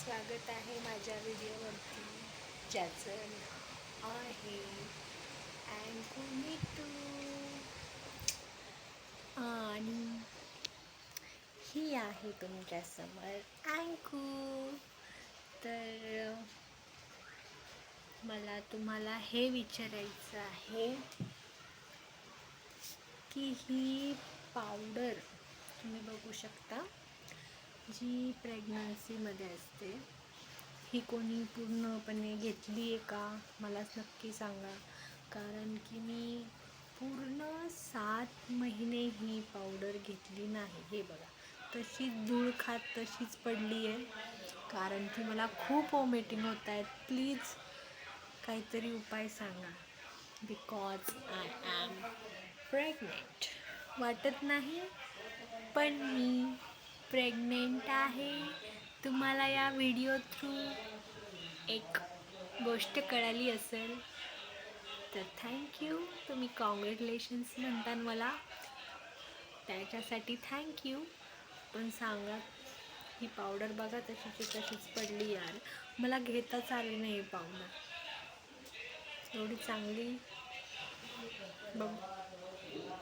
स्वागत आहे माझ्या व्हिडिओवरती, ज्याचं नाव आहे अँकू मिटू. आणि ही आहे तुमच्यासमोर अँकू. तर मला तुम्हाला हे विचारायचं आहे की ही पावडर तुम्ही बघू शकता, जी प्रेग्नन्सीमध्ये असते, ही कोणी पूर्णपणे घेतली आहे का मलाच नक्की सांगा. कारण की मी पूर्ण 7 महिने ही पावडर घेतली नाही. हे बघा, तशीच धूळ खात तशीच पडली आहे. कारण की मला खूप वॉमिटिंग होत आहेत. प्लीज काहीतरी उपाय सांगा. Because I am pregnant. वाटत नाही, पण मी प्रेग्नेंट आहे. तुम्हाला या व्हिडिओ थ्रू एक गोष्ट कळाली असेल तर थँक्यू. तुम्ही कॉंग्रॅच्युलेशन्स म्हणता मला, त्याच्यासाठी थँक्यू. पण सांगा, ही पावडर बघा तशीच पडली यार. मला घेताच आली नाही पावडर, एवढी चांगली बघ.